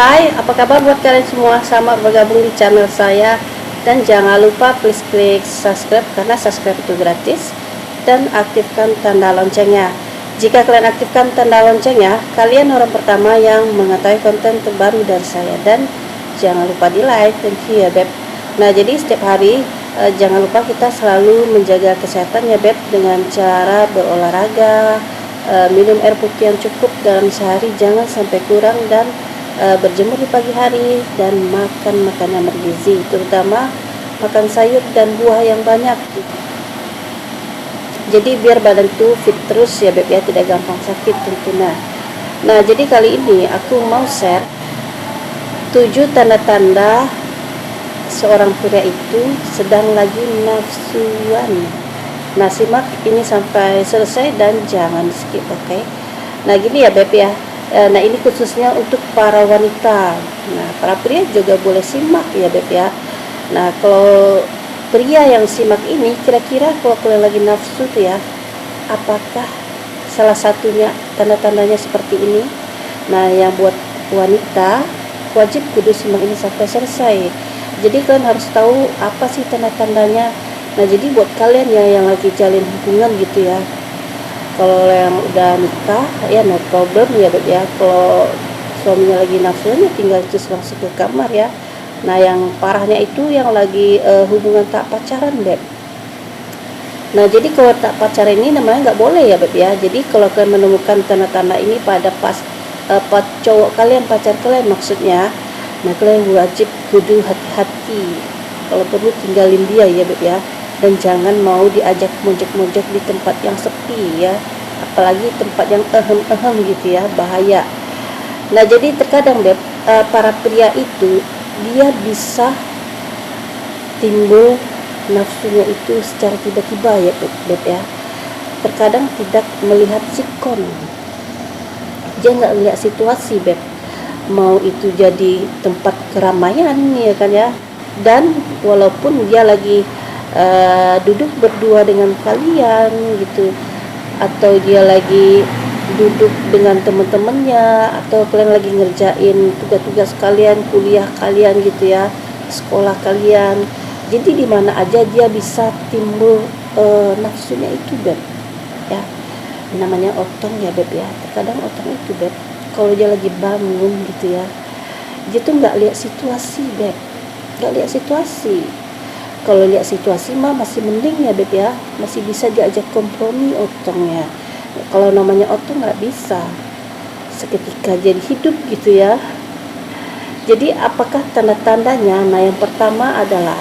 Hai, apa kabar buat kalian semua? Selamat bergabung di channel saya. Dan jangan lupa please klik subscribe karena subscribe itu gratis. Dan aktifkan tanda loncengnya. Jika kalian aktifkan tanda loncengnya, kalian orang pertama yang mengetahui konten terbaru dari saya. Dan jangan lupa di like, thank you ya Beb. Nah, jadi setiap hari jangan lupa kita selalu menjaga kesehatan ya Beb, dengan cara berolahraga, minum air putih yang cukup dalam sehari, jangan sampai kurang, dan berjemur di pagi hari, dan makan makanan bergizi, terutama makan sayur dan buah yang banyak. Jadi biar badan itu fit terus ya Beb ya, tidak gampang sakit tentunya. Nah, jadi kali ini aku mau share 7 tanda-tanda seorang pria itu sedang lagi nafsuan. Nah, simak ini sampai selesai dan jangan skip, oke? Nah, gini ya Beb ya. Nah, ini khususnya untuk para wanita. Nah, para pria juga boleh simak ya Beb ya. Nah, kalau pria yang simak ini, kira-kira kalau kalian lagi nafsu tuh ya, apakah salah satunya tanda-tandanya seperti ini? Nah, yang buat wanita wajib kudu simak ini sampai selesai. Jadi kalian harus tahu apa sih tanda-tandanya. Nah, jadi buat kalian yang lagi jalin hubungan gitu ya, kalau yang udah nikah ya no problem ya Beb ya. Kalau suaminya lagi nafsunya tinggal cus langsung ke kamar ya. Nah, yang parahnya itu yang lagi hubungan tak pacaran Beb. Nah, jadi kalau tak pacaran ini namanya nggak boleh ya Beb ya. Jadi kalau kalian menemukan tanda-tanda ini pada pas cowok kalian, pacar kalian maksudnya, nah kalian wajib kudu hati-hati. Kalau perlu tinggalin dia ya Beb ya. Dan jangan mau diajak mojok-mojok di tempat yang sepi ya, apalagi tempat yang ehem gitu ya, bahaya. Nah, jadi terkadang Beb, para pria itu dia bisa timbul nafsunya itu secara tiba-tiba ya Beb ya. Terkadang tidak melihat sikon, dia nggak lihat situasi Beb, mau itu jadi tempat keramaian ya kan ya. Dan walaupun dia lagi duduk berdua dengan kalian gitu, atau dia lagi duduk dengan teman-temannya, atau kalian lagi ngerjain tugas-tugas kalian, kuliah kalian gitu ya, sekolah kalian, jadi di mana aja dia bisa timbul nafsunya itu Beb ya. Namanya otong ya Beb ya. Terkadang otong itu Beb, kalau dia lagi bangun gitu ya, dia tuh nggak lihat situasi Beb, nggak lihat situasi. Kalau lihat situasi mah masih mending ya Beb ya, masih bisa diajak kompromi otongnya. Kalau namanya otong nggak bisa, seketika jadi hidup gitu ya. Jadi apakah tanda-tandanya? Nah, yang pertama adalah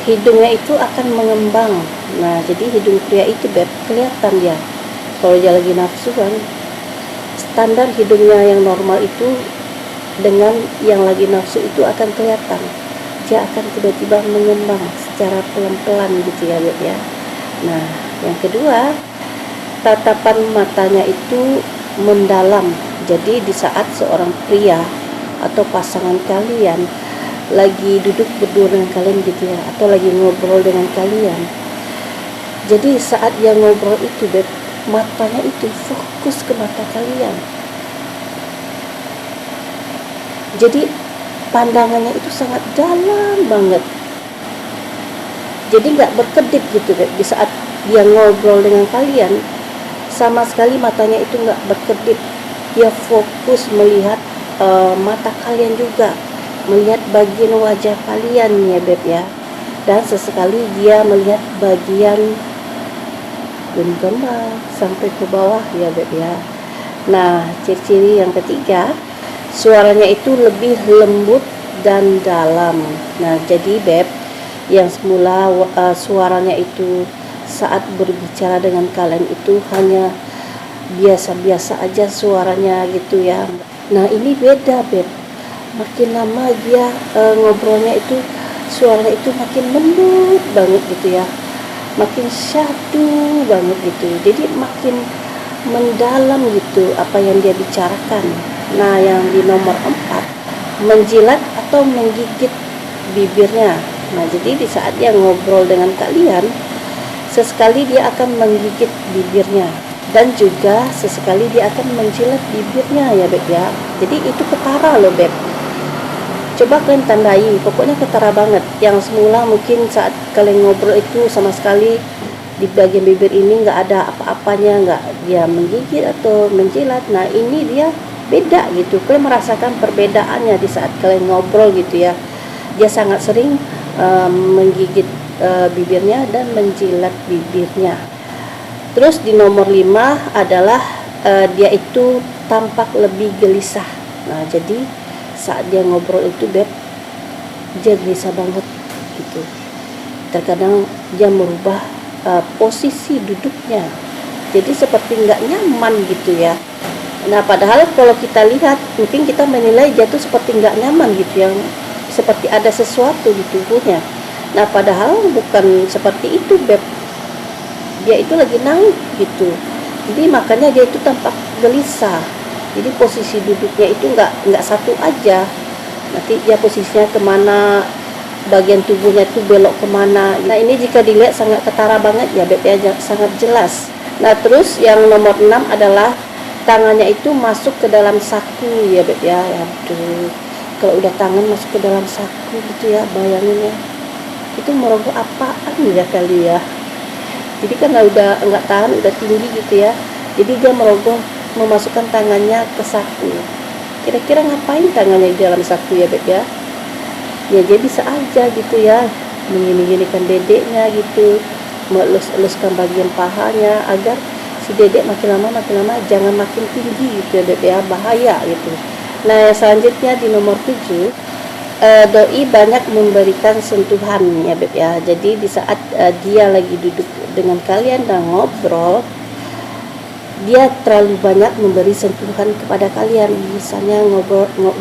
hidungnya itu akan mengembang. Nah, jadi hidung pria itu Beb kelihatan dia kalau dia lagi nafsu kan. Standar hidungnya yang normal itu dengan yang lagi nafsu itu akan kelihatan. Dia akan tiba-tiba mengembang secara pelan-pelan gitu ya Beb ya. Nah, yang kedua, tatapan matanya itu mendalam. Jadi di saat seorang pria atau pasangan kalian lagi duduk berdua dengan kalian gitu ya, atau lagi ngobrol dengan kalian, jadi saat dia ngobrol itu Beb, matanya itu fokus ke mata kalian. Jadi pandangannya itu sangat dalam banget. Jadi nggak berkedip gitu Beb. Di saat dia ngobrol dengan kalian, sama sekali matanya itu nggak berkedip. Dia fokus melihat mata kalian juga, melihat bagian wajah kalian ya Beb ya. Dan sesekali dia melihat bagian genggaman sampai ke bawah ya Beb ya. Nah, ciri-ciri yang ketiga, suaranya itu lebih lembut dan dalam. Nah, jadi Beb, yang semula suaranya itu saat berbicara dengan kalian itu hanya biasa-biasa aja suaranya gitu ya. Nah, ini beda Beb, makin lama dia ngobrolnya itu suaranya itu makin lembut banget gitu ya, makin syahdu banget gitu. Jadi makin mendalam gitu apa yang dia bicarakan. Nah, yang di nomor 4, menjilat atau menggigit bibirnya. Nah, jadi di saat dia ngobrol dengan kalian, sesekali dia akan menggigit bibirnya, dan juga sesekali dia akan menjilat bibirnya ya Beb ya. Jadi itu ketara loh Beb. Coba kalian tandai, pokoknya ketara banget. Yang semula mungkin saat kalian ngobrol itu sama sekali di bagian bibir ini nggak ada apa-apanya, nggak dia menggigit atau menjilat. Nah ini dia beda gitu, kalian merasakan perbedaannya di saat kalian ngobrol gitu ya. Dia sangat sering menggigit bibirnya dan menjilat bibirnya. Terus di nomor 5 adalah dia itu tampak lebih gelisah. Nah jadi saat dia ngobrol itu beb, dia gelisah banget gitu. Terkadang dia merubah posisi duduknya, jadi seperti nggak nyaman gitu ya. Nah padahal kalau kita lihat mungkin kita menilai dia tuh seperti nggak nyaman gitu, yang seperti ada sesuatu di tubuhnya. Nah padahal bukan seperti itu beb, dia itu lagi nangis gitu. Jadi makanya dia itu tampak gelisah. Jadi posisi duduknya itu nggak satu aja, nanti dia posisinya kemana, bagian tubuhnya itu belok kemana. Nah ini jika dilihat sangat ketara banget ya beb ya, sangat jelas. Nah terus yang nomor 6 adalah tangannya itu masuk ke dalam saku ya beb ya. Aduh, kalau udah tangan masuk ke dalam saku gitu ya, bayangin ya, itu merogoh apaan ya kali ya. Jadi kan udah nggak tahan, udah tinggi gitu ya, jadi dia merogoh memasukkan tangannya ke saku. Kira-kira ngapain tangannya di dalam saku ya beb ya? Ya dia bisa aja gitu ya, menggini-ginikan dedeknya gitu, melus-eluskan bagian pahanya agar si dedek makin lama jangan makin tinggi gitu ya beb ya, bahaya gitu. Nah selanjutnya di nomor 7, doi banyak memberikan sentuhan ya beb ya. Jadi di saat dia lagi duduk dengan kalian dan ngobrol, dia terlalu banyak memberi sentuhan kepada kalian. Misalnya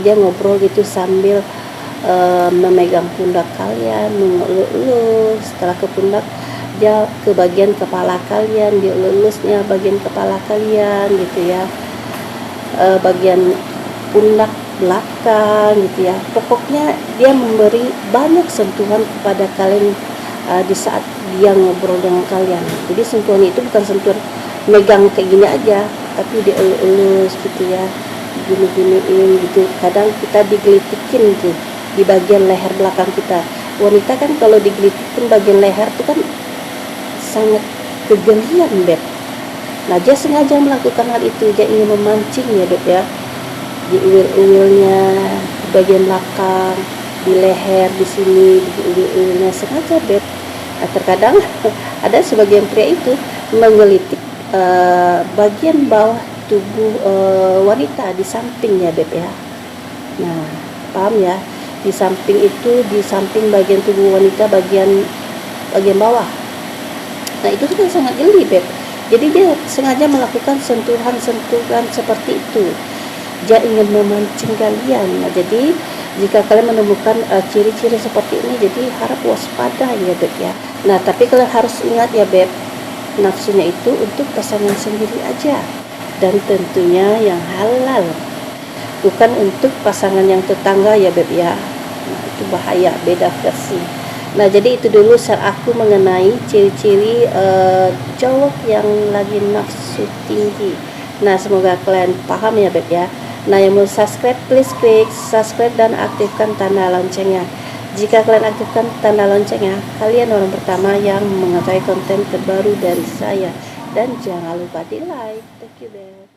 dia ngobrol gitu sambil memegang pundak kalian, mengelus-elus. Setelah ke pundak, dia ke bagian kepala kalian, dia elusnya bagian kepala kalian gitu ya, bagian pundak belakang gitu ya. Pokoknya dia memberi banyak sentuhan kepada kalian di saat dia ngobrol dengan kalian. Jadi sentuhan itu bukan sentuhan megang kayak gini aja, tapi dia elus gitu ya, gini-giniin gitu. Kadang kita digelitikin tuh di bagian leher belakang kita. Wanita kan kalau digelitikin bagian leher itu kan sangat kegelian beb. Nah dia sengaja melakukan hal itu, dia ingin memancing ya beb ya, di uil-uilnya, di bagian belakang, di leher, di sini, di uil-uilnya, sengaja beb. Nah terkadang ada sebagian pria itu menggelitik bagian bawah tubuh wanita di samping ya beb ya. Nah paham ya, di samping itu, di samping bagian tubuh wanita, bagian bawah. Nah itu kan sangat geli beb. Jadi dia sengaja melakukan sentuhan-sentuhan seperti itu, dia ingin memancing kalian. Nah jadi jika kalian menemukan ciri-ciri seperti ini, jadi harap waspada ya beb ya. Nah tapi kalian harus ingat ya beb, nafsunya itu untuk pasangan sendiri aja, dan tentunya yang halal, bukan untuk pasangan yang tetangga ya beb ya. Nah itu bahaya, beda versi. Nah jadi itu dulu share aku mengenai ciri-ciri cowok yang lagi nafsu tinggi. Nah semoga kalian paham ya beb ya. Nah yang mau subscribe, please klik subscribe dan aktifkan tanda loncengnya. Jika kalian aktifkan tanda loncengnya, kalian orang pertama yang mengetahui konten terbaru dari saya. Dan jangan lupa di like. Thank you beb.